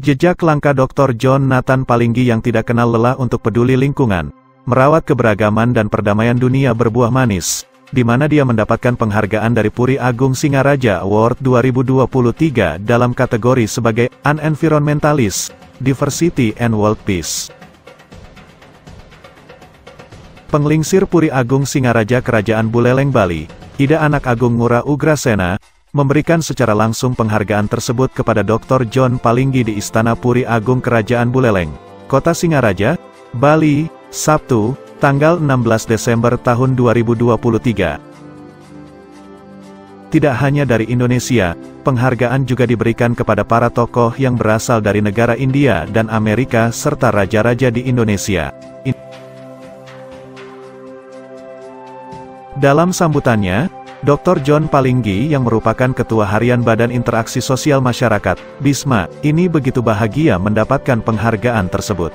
Jejak langkah Dr. John Nathan Palinggi yang tidak kenal lelah untuk peduli lingkungan, merawat keberagaman dan perdamaian dunia berbuah manis, di mana dia mendapatkan penghargaan dari Puri Agung Singaraja Award 2023 dalam kategori sebagai An Environmentalist, Diversity and World Peace. Penglingsir Puri Agung Singaraja Kerajaan Buleleng Bali, Ida Anak Agung Ngurah Ugrasena, memberikan secara langsung penghargaan tersebut kepada Dr. John Palinggi di Istana Puri Agung Kerajaan Buleleng, Kota Singaraja, Bali, Sabtu, tanggal 16 Desember tahun 2023. Tidak hanya dari Indonesia, penghargaan juga diberikan kepada para tokoh yang berasal dari negara India dan Amerika serta raja-raja di Indonesia. Dalam sambutannya, Dr. John Palinggi yang merupakan Ketua Harian Badan Interaksi Sosial Masyarakat, BISMA, ini begitu bahagia mendapatkan penghargaan tersebut.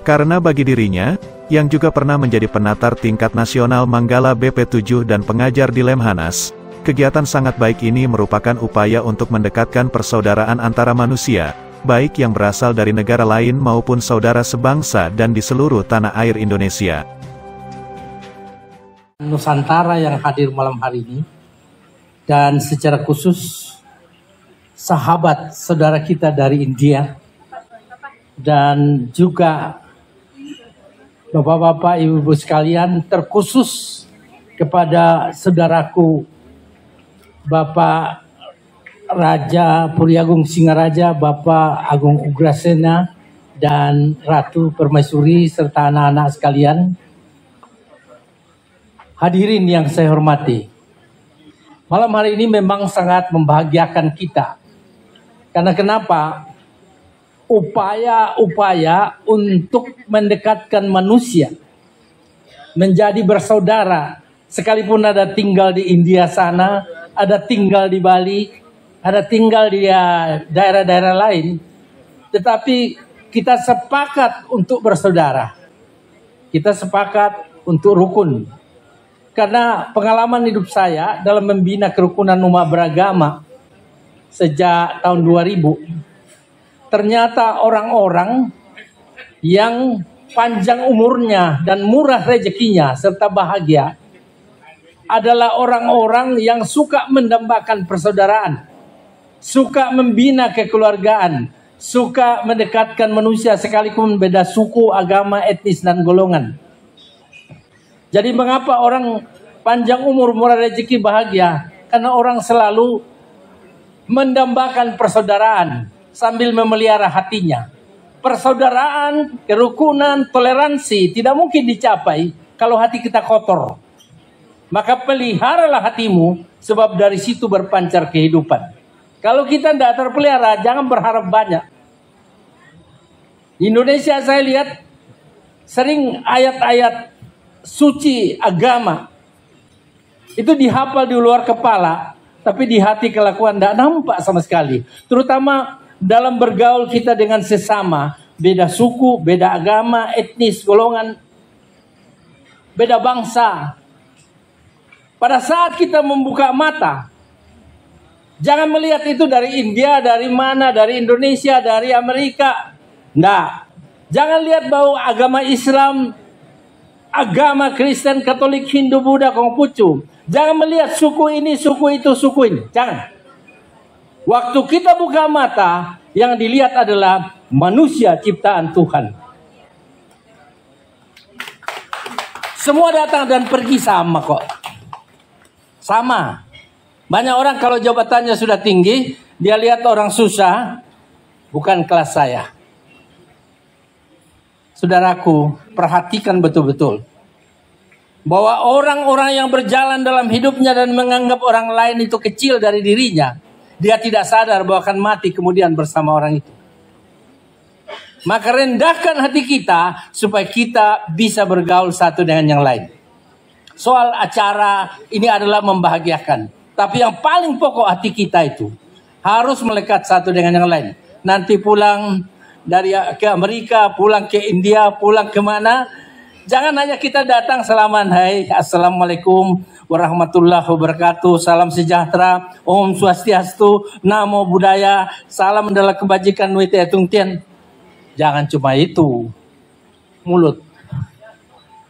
Karena bagi dirinya, yang juga pernah menjadi penatar tingkat nasional Manggala BP7 dan pengajar di Lemhanas, kegiatan sangat baik ini merupakan upaya untuk mendekatkan persaudaraan antara manusia, baik yang berasal dari negara lain maupun saudara sebangsa dan di seluruh tanah air Indonesia. Nusantara yang hadir malam hari ini, dan secara khusus sahabat saudara kita dari India, dan juga bapak-bapak, ibu-ibu sekalian, terkhusus kepada saudaraku Bapak Raja Puri Agung Singaraja, Bapak Agung Ugrasena, dan Ratu Permaisuri serta anak-anak sekalian. Hadirin yang saya hormati, malam hari ini memang sangat membahagiakan kita. Karena kenapa? Upaya-upaya untuk mendekatkan manusia menjadi bersaudara, sekalipun ada tinggal di India sana, ada tinggal di Bali, ada tinggal di daerah-daerah lain, tetapi kita sepakat untuk bersaudara. Kita sepakat untuk rukun. Karena pengalaman hidup saya dalam membina kerukunan umat beragama sejak tahun 2000, ternyata orang-orang yang panjang umurnya dan murah rezekinya serta bahagia adalah orang-orang yang suka mendambakan persaudaraan, suka membina kekeluargaan, suka mendekatkan manusia sekalipun beda suku, agama, etnis, dan golongan. Jadi mengapa orang panjang umur, murah rezeki, bahagia? Karena orang selalu mendambakan persaudaraan sambil memelihara hatinya. Persaudaraan, kerukunan, toleransi tidak mungkin dicapai kalau hati kita kotor. Maka peliharalah hatimu, sebab dari situ berpancar kehidupan. Kalau kita tidak terpelihara, jangan berharap banyak. Di Indonesia saya lihat sering ayat-ayat suci agama itu dihafal di luar kepala, tapi di hati kelakuan tidak nampak sama sekali. Terutama dalam bergaul kita dengan sesama, beda suku, beda agama, etnis, golongan, beda bangsa. Pada saat kita membuka mata, jangan melihat itu dari India, dari mana, dari Indonesia, dari Amerika. Nah, jangan lihat bahwa agama Islam, agama Kristen, Katolik, Hindu, Buddha, Konghucu. Jangan melihat suku ini, suku itu, suku ini. Jangan. Waktu kita buka mata, yang dilihat adalah manusia ciptaan Tuhan. Semua datang dan pergi sama kok. Sama. Banyak orang kalau jabatannya sudah tinggi, dia lihat orang susah, bukan kelas saya. Saudaraku, perhatikan betul-betul bahwa orang-orang yang berjalan dalam hidupnya dan menganggap orang lain itu kecil dari dirinya, dia tidak sadar bahwa akan mati kemudian bersama orang itu. Maka rendahkan hati kita supaya kita bisa bergaul satu dengan yang lain. Soal acara ini adalah membahagiakan, tapi yang paling pokok hati kita itu Harus melekat satu dengan yang lain. Nanti pulang dari ke Amerika, pulang ke India, pulang kemana, jangan hanya kita datang salaman, hai, assalamualaikum warahmatullahi wabarakatuh, salam sejahtera, om swastiastu, namo buddhaya, salam adalah kebajikan, wite tung tien. Jangan cuma itu, mulut.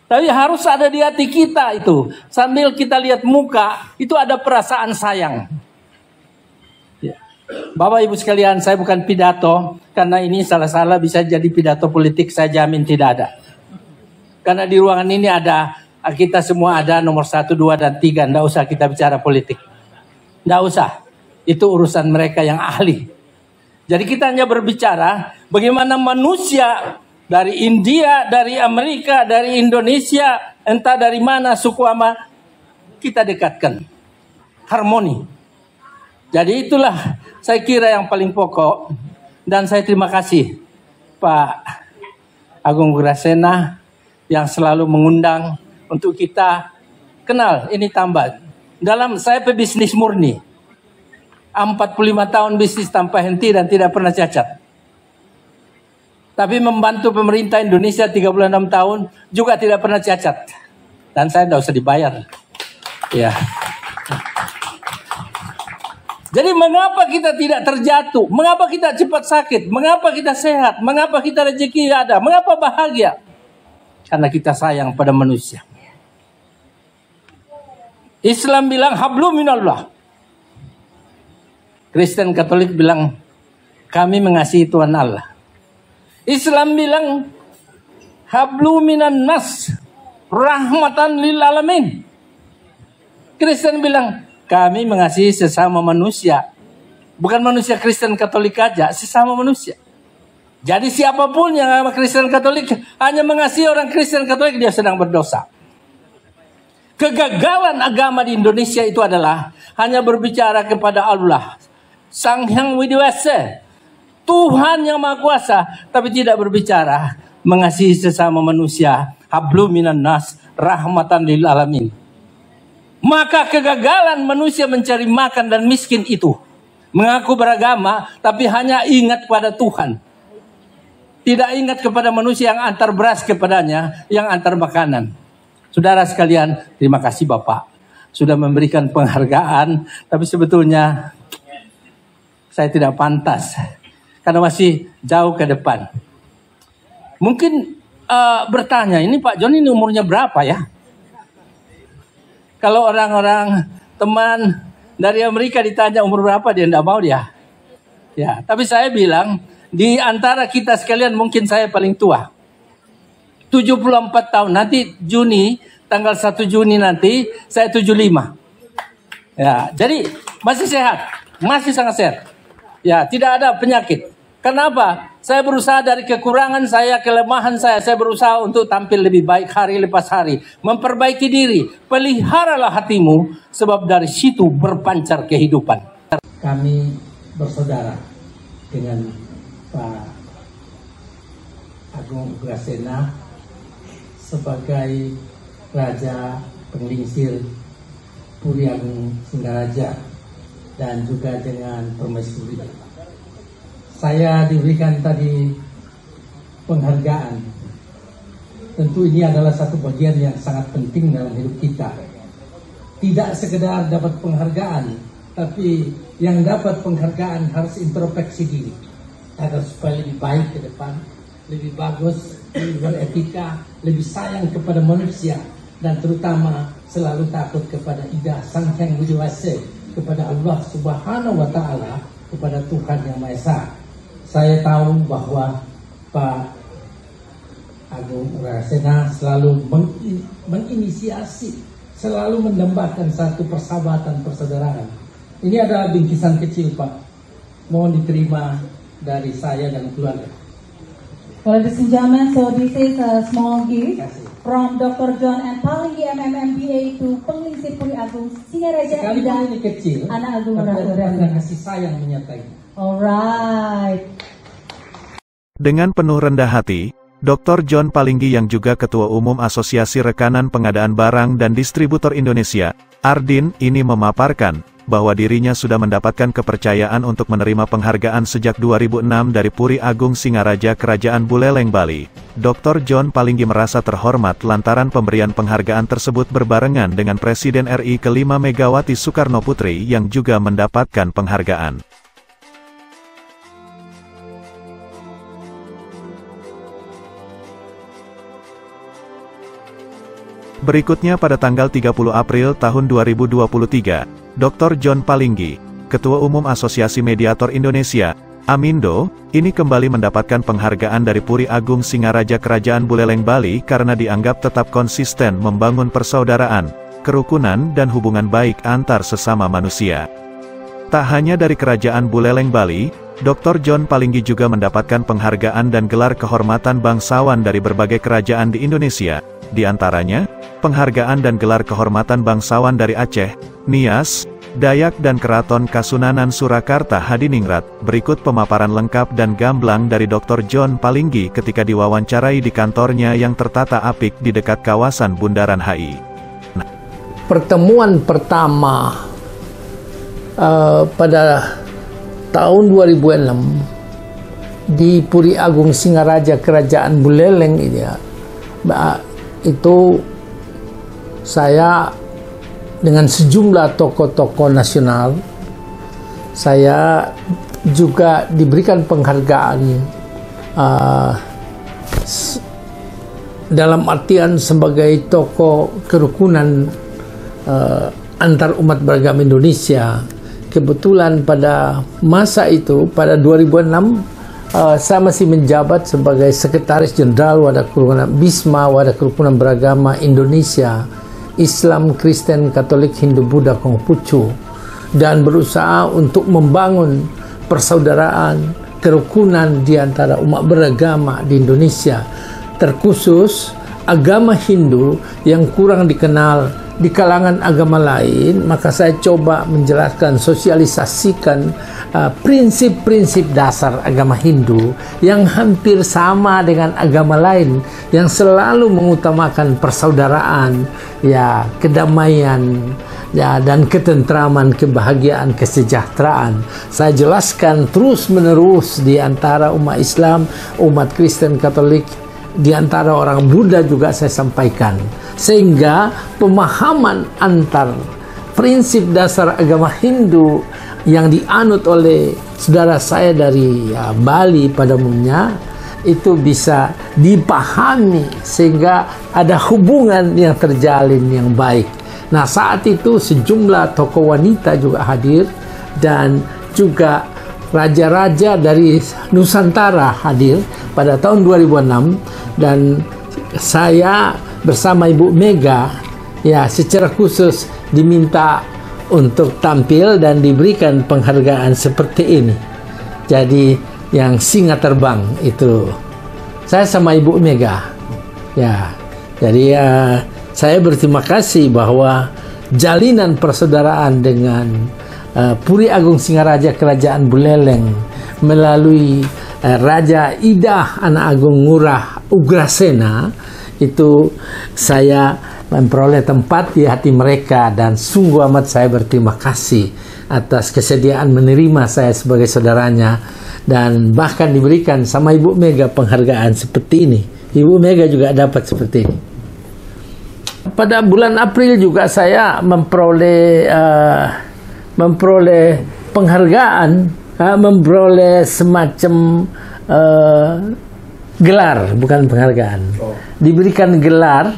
Tapi harus ada di hati kita itu. Sambil kita lihat muka, itu ada perasaan sayang. Ya. Bapak Ibu sekalian, saya bukan pidato. Karena ini salah-salah bisa jadi pidato politik, saya jamin tidak ada. Karena di ruangan ini ada, kita semua ada nomor 1, 2, dan 3. Nggak usah kita bicara politik. Nggak usah. Itu urusan mereka yang ahli. Jadi kita hanya berbicara bagaimana manusia dari India, dari Amerika, dari Indonesia, entah dari mana suku ama, kita dekatkan. Harmoni. Jadi itulah saya kira yang paling pokok. Dan saya terima kasih Pak Agung Grasena yang selalu mengundang untuk kita kenal. Ini tambah. Dalam saya pebisnis murni. 45 tahun bisnis tanpa henti dan tidak pernah cacat. Tapi membantu pemerintah Indonesia 36 tahun juga tidak pernah cacat. Dan saya tidak usah dibayar. Ya. Jadi mengapa kita tidak terjatuh? Mengapa kita cepat sakit? Mengapa kita sehat? Mengapa kita rezeki ada? Mengapa bahagia? Karena kita sayang pada manusia. Islam bilang hablum minallah. Kristen Katolik bilang kami mengasihi Tuhan Allah. Islam bilang hablu minan nas rahmatan lil alamin. Kristen bilang kami mengasihi sesama manusia. Bukan manusia Kristen Katolik aja, sesama manusia. Jadi siapapun yang Kristen Katolik hanya mengasihi orang Kristen Katolik, dia sedang berdosa. Kegagalan agama di Indonesia itu adalah hanya berbicara kepada Allah, Sang Hyang Widiwasa, Tuhan yang Maha Kuasa, tapi tidak berbicara mengasihi sesama manusia. Hablu minan nas rahmatan lil alamin. Maka kegagalan manusia mencari makan dan miskin itu mengaku beragama tapi hanya ingat pada Tuhan. Tidak ingat kepada manusia yang antar beras kepadanya, yang antar makanan. Saudara sekalian, terima kasih Bapak sudah memberikan penghargaan, tapi sebetulnya saya tidak pantas. Karena masih jauh ke depan. Mungkin bertanya, ini Pak John ini umurnya berapa ya? Kalau orang-orang teman dari Amerika ditanya umur berapa, dia tidak mau dia. Ya, tapi saya bilang, di antara kita sekalian mungkin saya paling tua. 74 tahun, nanti Juni, tanggal 1 Juni nanti, saya 75. Ya, jadi masih sehat, masih sangat sehat. Ya, tidak ada penyakit. Kenapa? Saya berusaha dari kekurangan saya, kelemahan saya berusaha untuk tampil lebih baik hari lepas hari. Memperbaiki diri. Peliharalah hatimu, sebab dari situ berpancar kehidupan. Kami bersaudara dengan Pak Agung Grasena sebagai Raja Penglingsir Puri Agung Singaraja dan juga dengan Permaisuri. Saya diberikan tadi penghargaan. Tentu ini adalah satu bagian yang sangat penting dalam hidup kita. Tidak sekedar dapat penghargaan, tapi yang dapat penghargaan harus introspeksi diri. Agar supaya lebih baik ke depan, lebih bagus, lebih beretika, lebih sayang kepada manusia, dan terutama selalu takut kepada Ida Sang Hyang Widiwasa, kepada Allah Subhanahu wa Ta'ala, kepada Tuhan Yang Maha Esa. Saya tahu bahwa Pak Agung Grasena selalu menginisiasi, selalu mendambakan satu persahabatan, persaudaraan. Ini adalah bingkisan kecil, Pak. Mohon diterima dari saya dan keluarga. Well, ladies and gentlemen, so this is a small gift from Dr. John and Palinggi MMMBA to Penglingsir Puri Agung Singaraja dan ini kecil, anak Agung Grasena kasih sayang menyertai. Alright. Dengan penuh rendah hati, Dr. John Palinggi yang juga Ketua Umum Asosiasi Rekanan Pengadaan Barang dan Distributor Indonesia, Ardin, ini memaparkan bahwa dirinya sudah mendapatkan kepercayaan untuk menerima penghargaan sejak 2006 dari Puri Agung Singaraja Kerajaan Buleleng, Bali. Dr. John Palinggi merasa terhormat lantaran pemberian penghargaan tersebut berbarengan dengan Presiden RI ke-5 Megawati Soekarno Putri yang juga mendapatkan penghargaan. Berikutnya pada tanggal 30 April tahun 2023, Dr. John Palinggi, Ketua Umum Asosiasi Mediator Indonesia, AMINDO, ini kembali mendapatkan penghargaan dari Puri Agung Singaraja Kerajaan Buleleng, Bali karena dianggap tetap konsisten membangun persaudaraan, kerukunan dan hubungan baik antar sesama manusia. Tak hanya dari Kerajaan Buleleng, Bali, Dr. John Palinggi juga mendapatkan penghargaan dan gelar kehormatan bangsawan dari berbagai kerajaan di Indonesia, di antaranya, penghargaan dan gelar kehormatan bangsawan dari Aceh, Nias, Dayak dan Keraton Kasunanan Surakarta Hadiningrat. Berikut pemaparan lengkap dan gamblang dari Dr. John Palinggi ketika diwawancarai di kantornya yang tertata apik di dekat kawasan Bundaran HI. Pertemuan pertama pada tahun 2006 di Puri Agung Singaraja Kerajaan Buleleng itu saya dengan sejumlah tokoh-tokoh nasional, saya juga diberikan penghargaan dalam artian sebagai tokoh kerukunan antar umat beragama Indonesia. Kebetulan pada masa itu, pada 2006, saya masih menjabat sebagai Sekretaris Jenderal Wadah Kerukunan BISMA, Wadah Kerukunan Beragama Indonesia, Islam, Kristen, Katolik, Hindu, Buddha, Konghucu, dan berusaha untuk membangun persaudaraan, kerukunan di antara umat beragama di Indonesia, terkhusus agama Hindu yang kurang dikenal di kalangan agama lain. Maka saya coba menjelaskan, sosialisasikan prinsip-prinsip dasar agama Hindu yang hampir sama dengan agama lain, yang selalu mengutamakan persaudaraan, ya, kedamaian, ya, dan ketentraman, kebahagiaan, kesejahteraan. Saya jelaskan terus-menerus di antara umat Islam, umat Kristen, Katolik, di antara orang Buddha juga saya sampaikan, sehingga pemahaman antar prinsip dasar agama Hindu yang dianut oleh saudara saya dari Bali pada umumnya itu bisa dipahami, sehingga ada hubungan yang terjalin yang baik. Nah, saat itu sejumlah tokoh wanita juga hadir, dan juga raja-raja dari Nusantara hadir pada tahun 2006, dan saya bersama Ibu Mega ya secara khusus diminta untuk tampil dan diberikan penghargaan seperti ini. Jadi yang singa terbang itu saya sama Ibu Mega ya. Jadi saya berterima kasih bahwa jalinan persaudaraan dengan Puri Agung Singaraja Kerajaan Buleleng melalui Raja Idah Anak Agung Ngurah Ugrasena itu saya memperoleh tempat di hati mereka, dan sungguh amat saya berterima kasih atas kesediaan menerima saya sebagai saudaranya, dan bahkan diberikan sama Ibu Mega penghargaan seperti ini. Ibu Mega juga dapat seperti ini. Pada bulan April juga saya memperoleh penghargaan, memperoleh semacam gelar, bukan penghargaan. Diberikan gelar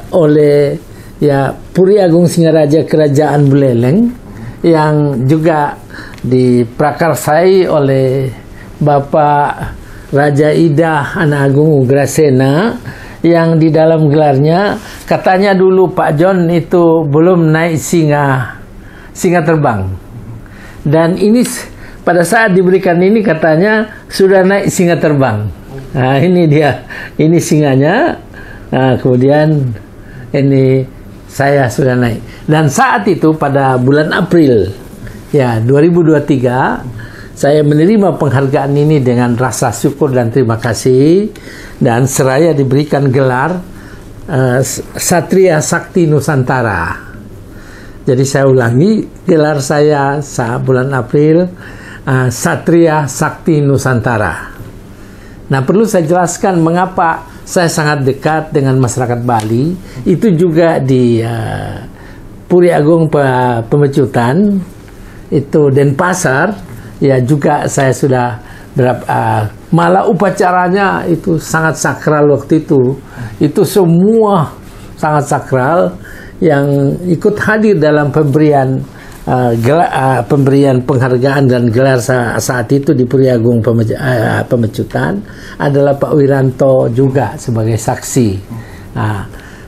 oleh ya Puri Agung Singaraja Kerajaan Buleleng, yang juga diprakarsai oleh Bapak Raja Idah Anak Agung Ugrasena, yang di dalam gelarnya katanya dulu Pak John itu belum naik singa terbang, dan ini pada saat diberikan ini katanya sudah naik singa terbang. Nah, ini dia, ini singanya. Nah, kemudian ini saya sudah naik. Dan saat itu pada bulan April ya 2023 saya menerima penghargaan ini dengan rasa syukur dan terima kasih, dan seraya diberikan gelar Satria Sakti Nusantara. Jadi saya ulangi, gelar saya saat bulan April Satria Sakti Nusantara. Nah, perlu saya jelaskan mengapa saya sangat dekat dengan masyarakat Bali. Itu juga di Puri Agung Pemecutan, itu Denpasar, ya juga saya sudah malah upacaranya itu sangat sakral waktu itu. Itu semua sangat sakral yang ikut hadir dalam pemberian penghargaan dan gelar saat itu di Puri Agung Pemecutan adalah Pak Wiranto juga sebagai saksi.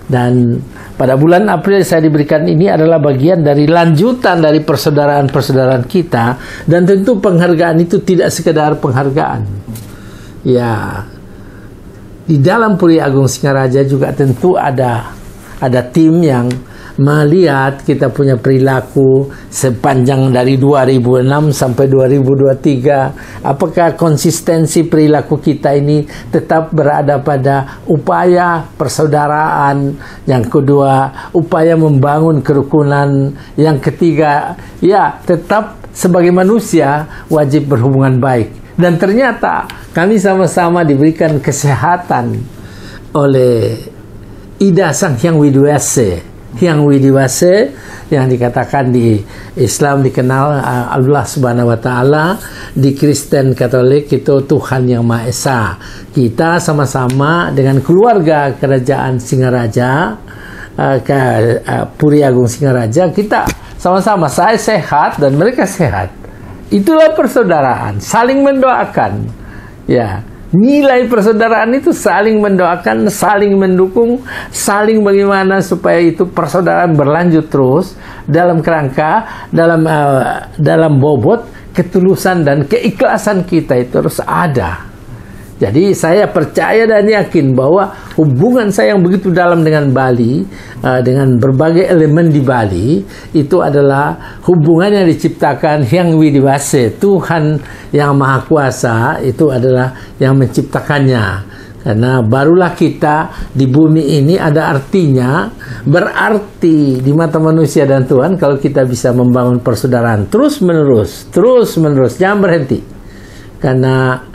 Dan pada bulan April saya diberikan ini adalah bagian dari lanjutan dari persaudaraan-persaudaraan kita, dan tentu penghargaan itu tidak sekedar penghargaan. Ya, di dalam Puri Agung Singaraja juga tentu ada tim yang melihat kita punya perilaku sepanjang dari 2006 sampai 2023. Apakah konsistensi perilaku kita ini tetap berada pada upaya persaudaraan, yang kedua upaya membangun kerukunan, yang ketiga ya tetap sebagai manusia wajib berhubungan baik. Dan ternyata kami sama-sama diberikan kesehatan oleh Ida Sang Hyang Widiwase. Hyang Widiwase yang dikatakan di Islam dikenal Allah Subhanahu wa Ta'ala, di Kristen Katolik itu Tuhan Yang Maha Esa. Kita sama-sama dengan keluarga kerajaan Singaraja, Puri Agung Singaraja, kita sama-sama, saya sehat dan mereka sehat. Itulah persaudaraan, saling mendoakan. Ya, nilai persaudaraan itu saling mendoakan, saling mendukung, saling bagaimana supaya itu persaudaraan berlanjut terus dalam kerangka, dalam bobot ketulusan dan keikhlasan kita itu harus ada. Jadi saya percaya dan yakin bahwa hubungan saya yang begitu dalam dengan Bali, dengan berbagai elemen di Bali, itu adalah hubungan yang diciptakan Hyang Widiwase, Tuhan yang Maha Kuasa, itu adalah yang menciptakannya. Karena barulah kita di bumi ini ada artinya, berarti di mata manusia dan Tuhan kalau kita bisa membangun persaudaraan terus menerus, jangan berhenti. Karena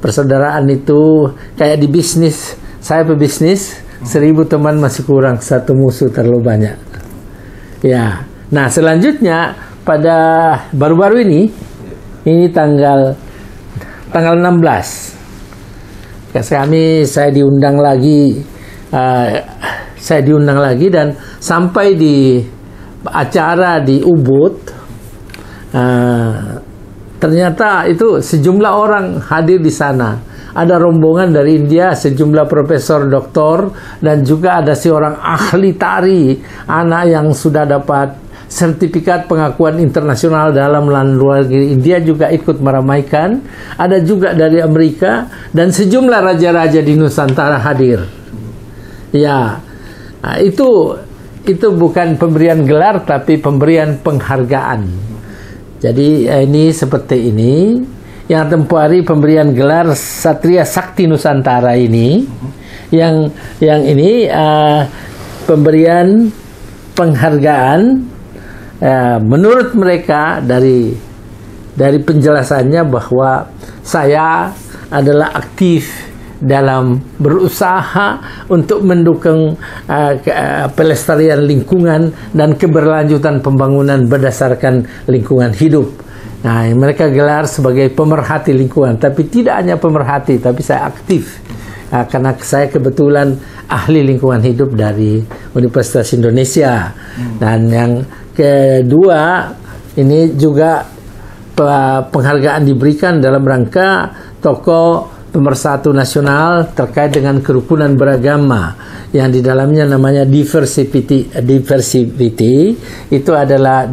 persaudaraan itu kayak di bisnis. Saya pebisnis, 1000 teman masih kurang, 1 musuh terlalu banyak. Ya. Nah, selanjutnya pada baru-baru ini tanggal 16. Saya diundang lagi dan sampai di acara di Ubud, ternyata itu sejumlah orang hadir di sana. Ada rombongan dari India, sejumlah profesor, doktor, dan juga ada seorang ahli tari, anak yang sudah dapat sertifikat pengakuan internasional dalam luar negeri. India juga ikut meramaikan. Ada juga dari Amerika dan sejumlah raja-raja di Nusantara hadir. Ya, nah, itu bukan pemberian gelar tapi pemberian penghargaan. Jadi ini seperti ini yang tempoh hari pemberian gelar Satria Sakti Nusantara ini, yang ini pemberian penghargaan menurut mereka dari penjelasannya bahwa saya adalah aktif dalam berusaha untuk mendukung pelestarian lingkungan dan keberlanjutan pembangunan berdasarkan lingkungan hidup. Nah, mereka gelar sebagai pemerhati lingkungan, tapi tidak hanya pemerhati, tapi saya aktif karena saya kebetulan ahli lingkungan hidup dari Universitas Indonesia. Dan yang kedua, ini juga penghargaan diberikan dalam rangka tokoh pemersatu nasional terkait dengan kerukunan beragama yang di dalamnya namanya diversity itu adalah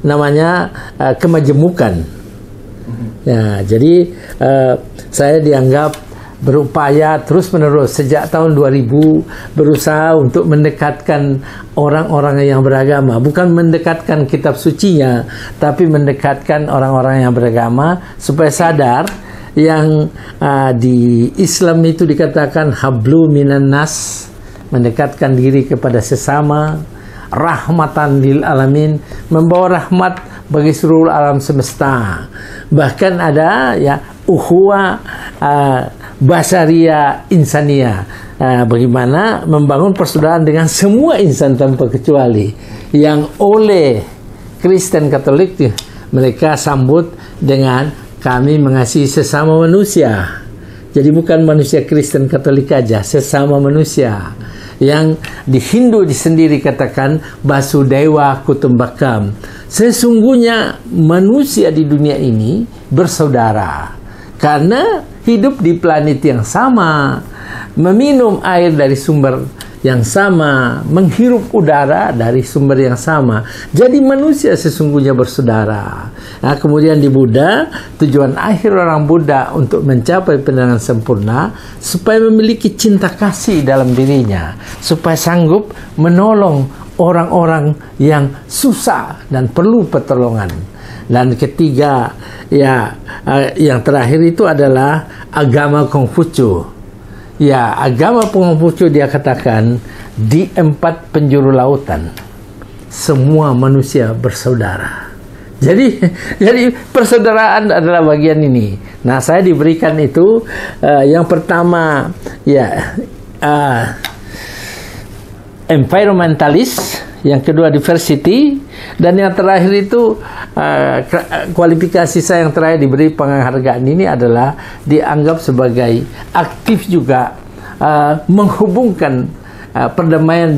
namanya kemajemukan. Ya, jadi saya dianggap berupaya terus-menerus sejak tahun 2000 berusaha untuk mendekatkan orang-orang yang beragama, bukan mendekatkan kitab sucinya, tapi mendekatkan orang-orang yang beragama supaya sadar yang di Islam itu dikatakan hablu minan nas, mendekatkan diri kepada sesama. rahmatan lil alamin, membawa rahmat bagi seluruh alam semesta. Bahkan ada ya ukhuwah basaria insania, bagaimana membangun persaudaraan dengan semua insan tanpa kecuali, yang oleh Kristen Katolik mereka sambut dengan kami mengasihi sesama manusia. Jadi bukan manusia Kristen Katolik aja, sesama manusia. Yang di Hindu sendiri katakan Basudaiwa Kutumbakam. Sesungguhnya manusia di dunia ini bersaudara karena hidup di planet yang sama, meminum air dari sumber yang sama, menghirup udara dari sumber yang sama. Jadi manusia sesungguhnya bersaudara. Nah, kemudian di Buddha, tujuan akhir orang Buddha untuk mencapai pandangan sempurna supaya memiliki cinta kasih dalam dirinya, supaya sanggup menolong orang-orang yang susah dan perlu pertolongan. Dan ketiga, ya, yang terakhir itu adalah agama Konghucu. Ya, agama Konghucu dia katakan di 4 penjuru lautan semua manusia bersaudara. Jadi persaudaraan adalah bagian ini. Nah, saya diberikan itu yang pertama ya environmentalist, yang kedua diversity, dan yang terakhir itu kualifikasi saya yang terakhir diberi penghargaan ini adalah dianggap sebagai aktif juga menghubungkan perdamaian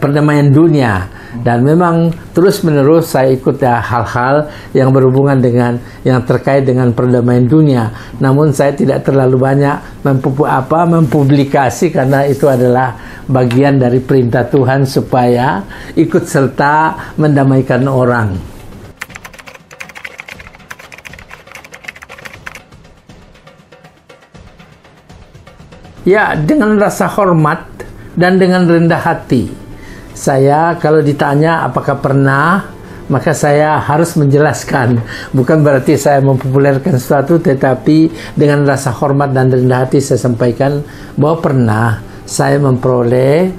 perdamaian dunia. Dan memang terus menerus saya ikut hal-hal yang berhubungan dengan yang terkait dengan perdamaian dunia. Namun saya tidak terlalu banyak mempublikasi karena itu adalah bagian dari perintah Tuhan supaya ikut serta mendamaikan orang. Ya, dengan rasa hormat dan dengan rendah hati. Saya kalau ditanya apakah pernah, maka saya harus menjelaskan. Bukan berarti saya mempopulerkan sesuatu, tetapi dengan rasa hormat dan rendah hati saya sampaikan bahwa pernah saya memperoleh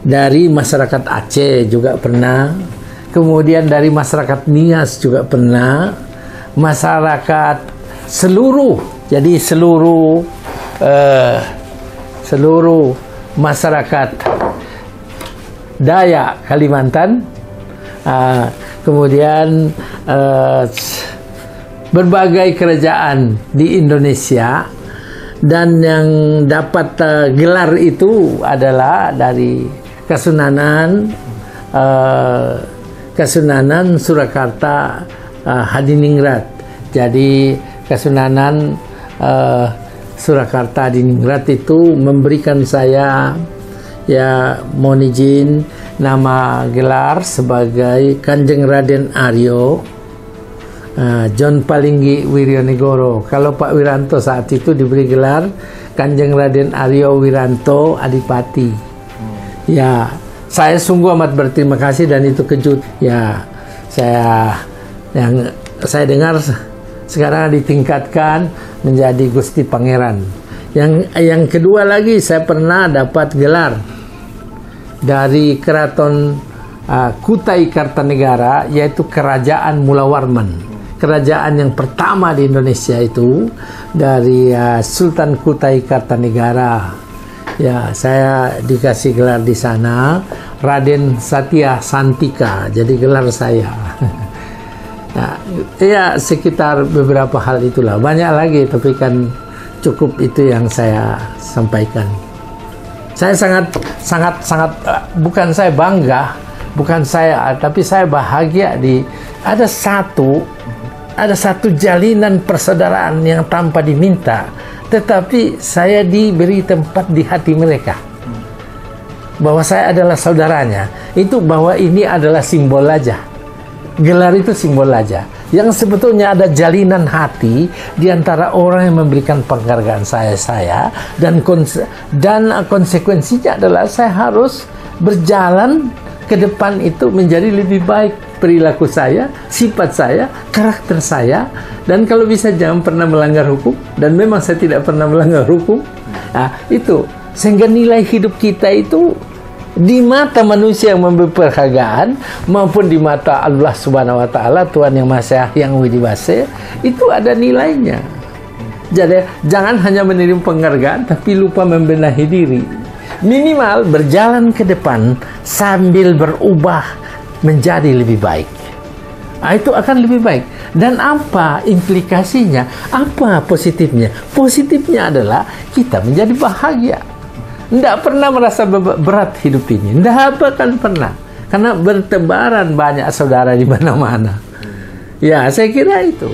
dari masyarakat Aceh juga pernah, kemudian dari masyarakat Nias juga pernah, masyarakat seluruh, jadi seluruh masyarakat Dayak Kalimantan, kemudian berbagai kerajaan di Indonesia, dan yang dapat gelar itu adalah dari Kasunanan Surakarta Hadiningrat. Jadi Kasunanan Surakarta Hadiningrat itu memberikan saya, ya, mohon izin, nama gelar sebagai Kanjeng Raden Aryo John Palinggi Wiryonegoro. Kalau Pak Wiranto saat itu diberi gelar Kanjeng Raden Aryo Wiranto Adipati. Ya, saya sungguh amat berterima kasih dan itu kejut. Ya, saya dengar sekarang ditingkatkan menjadi Gusti Pangeran. Yang kedua lagi, saya pernah dapat gelar dari Keraton Kutai Kartanegara, yaitu Kerajaan Mulawarman. Kerajaan yang pertama di Indonesia itu dari Sultan Kutai Kartanegara. Ya, saya dikasih gelar di sana Raden Satya Santika. Jadi gelar saya. Ya, sekitar beberapa hal itulah. Banyak lagi, tapi kan cukup itu yang saya sampaikan. Saya sangat bukan saya bangga, tapi saya bahagia ada satu jalinan persaudaraan yang tanpa diminta, tetapi saya diberi tempat di hati mereka. Bahwa saya adalah saudaranya. Itu bahwa ini adalah simbol aja. Gelar itu simbol aja. Yang sebetulnya ada jalinan hati di antara orang yang memberikan penghargaan saya dan konsekuensinya adalah saya harus berjalan ke depan itu menjadi lebih baik perilaku saya, sifat saya, karakter saya, dan kalau bisa jangan pernah melanggar hukum, dan memang saya tidak pernah melanggar hukum. Nah, itu sehingga nilai hidup kita itu di mata manusia yang memberi penghargaan maupun di mata Allah Subhanahu wa taala, Tuhan yang Maha yang Widibase, itu ada nilainya. Jadi jangan hanya menerima penghargaan tapi lupa membenahi diri. Minimal berjalan ke depan sambil berubah menjadi lebih baik. Itu akan lebih baik. Dan apa implikasinya? Apa positifnya? Positifnya adalah kita menjadi bahagia. Tidak pernah merasa berat hidup ini. Tidak akan pernah. Karena bertebaran banyak saudara di mana-mana. Ya, saya kira itu.